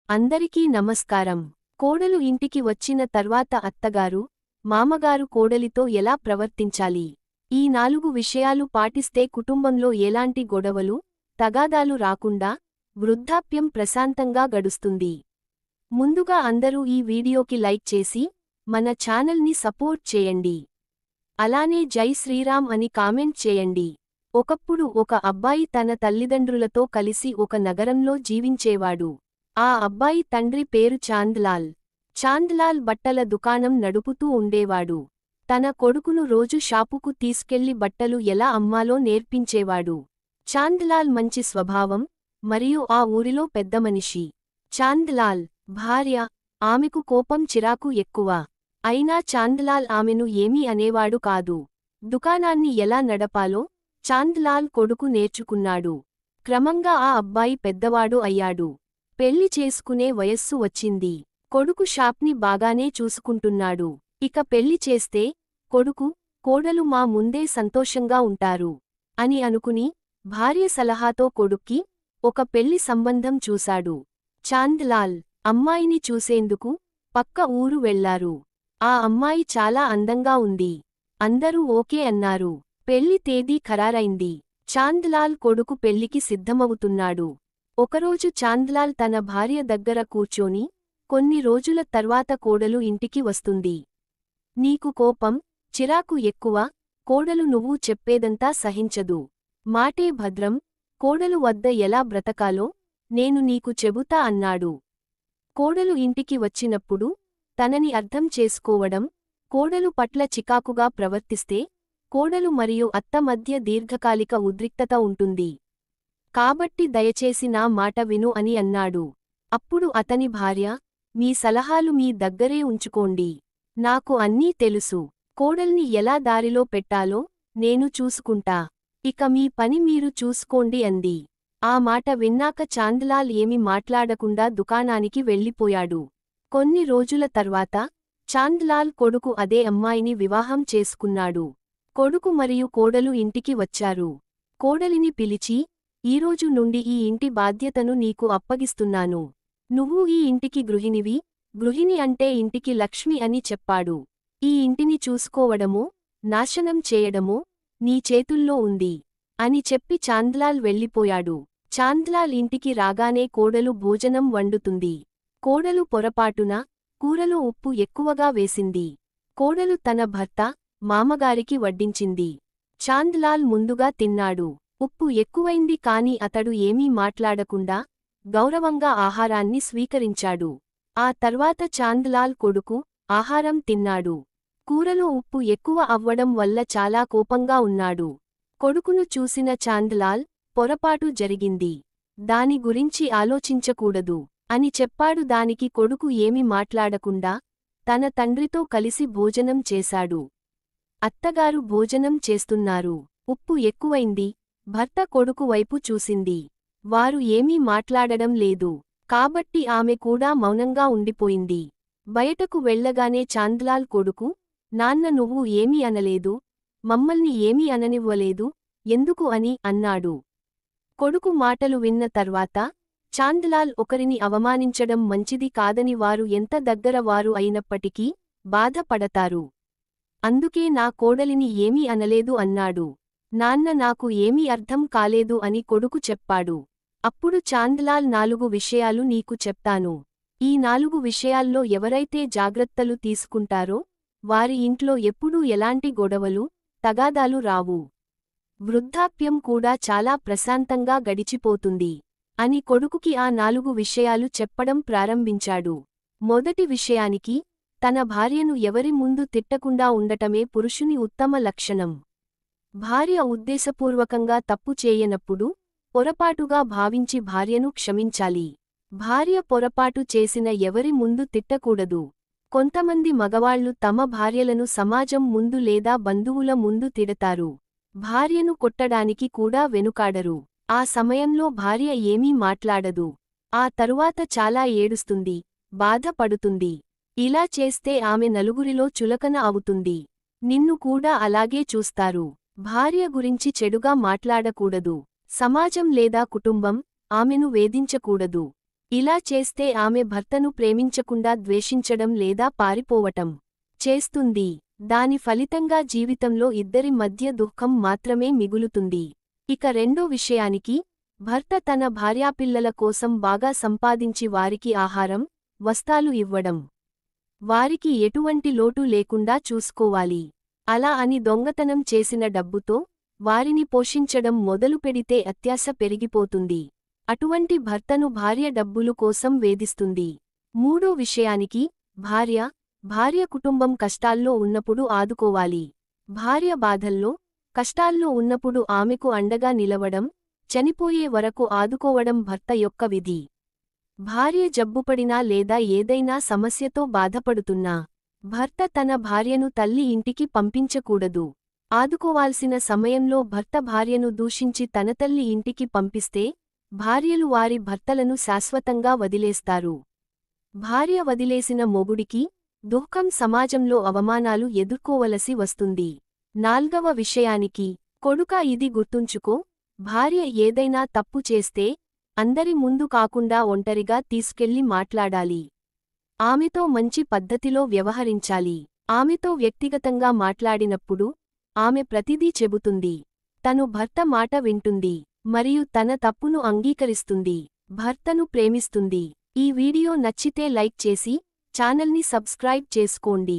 అందరికీ నమస్కారం. కోడలు ఇంటికి వచ్చిన తర్వాత అత్తగారు, మామగారు కోడలితో ఎలా ప్రవర్తించాలి? ఈ 4 విషయాలు పాటిస్తే కుటుంబంలో ఎలాంటి గొడవలు, తగాదాలు రాకుండా, వృద్ధాప్యం ప్రశాంతంగా గడుస్తుంది. ముందుగా అందరూ ఈ వీడియోకి లైక్ చేసి, మన ఛానల్ని సపోర్ట్ చేయండి. అలానే జై శ్రీరామ్ అని కామెంట్ చేయండి. ఒకప్పుడు ఒక అబ్బాయి తన తల్లిదండ్రులతో కలిసి ఒక నగరంలో జీవించేవాడు. ఆ అబ్బాయి తండ్రి పేరు చాంద్లాల్. చాంద్లాల్ బట్టల దుకాణం నడుపుతూ ఉండేవాడు. తన కొడుకును రోజు షాపుకు తీసుకెళ్లి బట్టలు ఎలా అమ్మాలో నేర్పించేవాడు. చాంద్లాల్ మంచి స్వభావం, మరియు ఆ ఊరిలో పెద్దమనిషి. చాంద్లాల్ భార్య, ఆమెకు కోపం చిరాకు ఎక్కువ. అయినా చాంద్లాల్ ఆమెను ఏమీ అనేవాడు కాదు. దుకాణాన్ని ఎలా నడపాలో చాంద్లాల్ కొడుకు నేర్చుకున్నాడు. క్రమంగా ఆ అబ్బాయి పెద్దవాడు అయ్యాడు. పెళ్లి చేసుకునే వయస్సు వచ్చింది. కొడుకు షాప్ని బాగానే చూసుకుంటున్నాడు. ఇక పెళ్లి చేస్తే కొడుకు, కోడలు మా ముందే సంతోషంగా ఉంటారు అని అనుకుని భార్య సలహాతో కొడుక్కి ఒక పెళ్లి సంబంధం చూశాడు. చాంద్లాల్ అమ్మాయిని చూసేందుకు పక్క ఊరు వెళ్లారు. ఆ అమ్మాయి చాలా అందంగా ఉంది. అందరూ ఓకే అన్నారు. పెళ్లి తేదీ ఖరారైంది. చాంద్లాల్ కొడుకు పెళ్లికి సిద్ధమవుతున్నాడు. ఒకరోజు చాంద్లాల్ తన భార్య దగ్గర కూర్చోని, కొన్ని రోజుల తర్వాత కోడలు ఇంటికి వస్తుంది. నీకు కోపం, చిరాకు ఎక్కువ, కోడలు నువ్వు చెప్పేదంతా సహించదు. మాటే భద్రం, కోడలు వద్ద ఎలా బ్రతకాలో నేను నీకు చెబుతా అన్నాడు. కోడలు ఇంటికి వచ్చినప్పుడు తనని అర్థం చేసుకోవడం, కోడలు పట్ల చికాకుగా ప్రవర్తిస్తే కోడలు మరియు అత్త మధ్య దీర్ఘకాలిక ఉద్రిక్తత ఉంటుంది. కాబట్టి దయచేసి నా మాట విను అని అన్నాడు. అప్పుడు అతని భార్య, మీ సలహాలు మీ దగ్గరే ఉంచుకోండి. నాకు అన్నీ తెలుసు. కోడల్ని ఎలా దారిలో పెట్టాలో నేను చూసుకుంటా. ఇక మీ పని మీరు చూసుకోండి అంది. ఆ మాట విన్నాక చాంద్లాల్ ఏమి మాట్లాడకుండా దుకాణానికి వెళ్ళిపోయాడు. కొన్ని రోజుల తర్వాత చాంద్లాల్ కొడుకు అదే అమ్మాయిని వివాహం చేసుకున్నాడు. కొడుకు మరియు కోడలు ఇంటికి వచ్చారు. కోడలిని పిలిచి, ఈరోజు నుండి ఈ ఇంటి బాధ్యతను నీకు అప్పగిస్తున్నాను. నువ్వు ఈ ఇంటికి గృహిణివి, గృహిణి అంటే ఇంటికి లక్ష్మి అని చెప్పాడు. ఈ ఇంటిని చూసుకోవడమో, నాశనం చేయడమో నీ చేతుల్లో ఉంది అని చెప్పి చాంద్లాల్ వెళ్ళిపోయాడు. చాంద్లాల్ ఇంటికి రాగానే కోడలు భోజనం వండుతుంది. కోడలు పొరపాటున కూరలో ఉప్పు ఎక్కువగా వేసింది. కోడలు తన భర్త, మామగారికి వడ్డించింది. చాంద్లాల్ ముందుగా తిన్నాడు. ఉప్పు ఎక్కువైంది కాని అతడు ఏమీ మాట్లాడకుండా గౌరవంగా ఆహారాన్ని స్వీకరించాడు. ఆ తర్వాత చాంద్లాల్ కొడుకు ఆహారం తిన్నాడు. కూరలో ఉప్పు ఎక్కువ అవ్వడం వల్ల చాలా కోపంగా ఉన్నాడు. కొడుకును చూసిన చాంద్లాల్, పొరపాటు జరిగింది. దాని గురించి ఆలోచించకూడదు అని చెప్పాడు. దానికి కొడుకు ఏమి మాట్లాడకుండా తన తండ్రితో కలిసి భోజనం చేశాడు. అత్తగారు భోజనం చేస్తున్నారు. ఉప్పు ఎక్కువైంది. భర్త కొడుకు వైపు చూసింది. వారు ఏమీ మాట్లాడడం లేదు. కాబట్టి ఆమె కూడా మౌనంగా ఉండిపోయింది. బయటకు వెళ్లగానే చాంద్లాల్ కొడుకు, నాన్న నువ్వు ఏమీ అనలేదు, మమ్మల్ని ఏమీ అననివ్వలేదు, ఎందుకు అని అన్నాడు. కొడుకు మాటలు విన్న తర్వాత చాంద్లాల్ ఒకరిని అవమానించడం మంచిది కాదని, వారు ఎంత దగ్గర వారు అయినప్పటికీ బాధపడతారు. అందుకే నా కోడలిని ఏమీ అనలేదు అన్నాడు. నాన్న నాకు ఏమీ అర్థం కాలేదు అని కొడుకు చెప్పాడు. అప్పుడు చాంద్లాల్ 4 విషయాలు నీకు చెప్తాను. ఈ 4 విషయాల్లో ఎవరైతే జాగ్రత్తలు తీసుకుంటారో వారి ఇంట్లో ఎప్పుడూ ఎలాంటి గొడవలు, తగాదాలు రావు. వృద్ధాప్యం కూడా చాలా ప్రశాంతంగా గడిచిపోతుంది అని కొడుకుకి ఆ 4 విషయాలు చెప్పడం ప్రారంభించాడు. మొదటి విషయానికి, తన భార్యను ఎవరి ముందు తిట్టకుండా ఉండటమే పురుషుని ఉత్తమ లక్షణం. భార్య ఉద్దేశపూర్వకంగా తప్పు చేయనప్పుడు పొరపాటుగా భావించి భార్యను క్షమించాలి. భార్య పొరపాటు చేసిన ఎవరి ముందు తిట్టకూడదు. కొంతమంది మగవాళ్లు తమ భార్యలను సమాజం ముందు లేదా బంధువుల ముందు తిడతారు. భార్యను కొట్టడానికి కూడా వెనుకాడరు. ఆ సమయంలో భార్య ఏమీ మాట్లాడదు. ఆ తరువాత చాలా ఏడుస్తుంది, బాధపడుతుంది. ఇలా చేస్తే ఆమె నలుగురిలో చులకన అవుతుంది. నిన్ను కూడా అలాగే చూస్తారు. భార్య గురించి చెడుగా మాట్లాడకూడదు. సమాజం లేదా కుటుంబం ఆమెను వేధించకూడదు. ఇలా చేస్తే ఆమె భర్తను ప్రేమించకుండా ద్వేషించడం లేదా పారిపోవటం చేస్తుంది. దాని ఫలితంగా జీవితంలో ఇద్దరి మధ్య దుఃఖం మాత్రమే మిగులుతుంది. ఇక రెండో విషయానికి, భర్త తన భార్యాపిల్లల కోసం బాగా సంపాదించి వారికి ఆహారం, వస్తాలు ఇవ్వడం. వారికి ఎటువంటి లోటు లేకుండా చూసుకోవాలి. అలా అని దొంగతనం చేసిన డబ్బుతో వారిని పోషించడం మొదలుపెడితే అత్యాశ పెరిగిపోతుంది. అటువంటి భర్తను భార్య డబ్బులు కోసం వేధిస్తుంది. మూడో విషయానికి, భార్య కుటుంబం కష్టాల్లో ఉన్నప్పుడు ఆదుకోవాలి. భార్య బాధల్లో, కష్టాల్లో ఉన్నప్పుడు ఆమెకు అండగా నిలవడం, చనిపోయే వరకు ఆదుకోవడం భర్త యొక్క విధి. భార్య జబ్బుపడినా లేదా ఏదైనా సమస్యతో బాధపడుతున్నా భర్త తన భార్యను తల్లి ఇంటికి పంపించకూడదు. ఆదుకోవాల్సిన సమయంలో భర్త భార్యను దూషించి తన తల్లి ఇంటికి పంపిస్తే భార్యలు వారి భర్తలను శాశ్వతంగా వదిలేస్తారు. భార్య వదిలేసిన మొగుడికి దుఃఖం, సమాజంలో అవమానాలు ఎదుర్కోవలసి వస్తుంది. నాల్గవ విషయానికి, కొడుకా ఇది గుర్తుంచుకో, భార్య ఏదైనా తప్పు చేస్తే అందరి ముందు కాకుండా ఒంటరిగా తీసుకెళ్లి మాట్లాడాలి. ఆమెతో మంచి పద్ధతిలో వ్యవహరించాలి. ఆమెతో వ్యక్తిగతంగా మాట్లాడినప్పుడు ఆమె ప్రతిదీ చెబుతుంది. తను భర్త మాట వింటుంది మరియు తన తప్పును అంగీకరిస్తుంది. భర్తను ప్రేమిస్తుంది. ఈ వీడియో నచ్చితే లైక్ చేసి ఛానల్ని సబ్స్క్రైబ్ చేసుకోండి.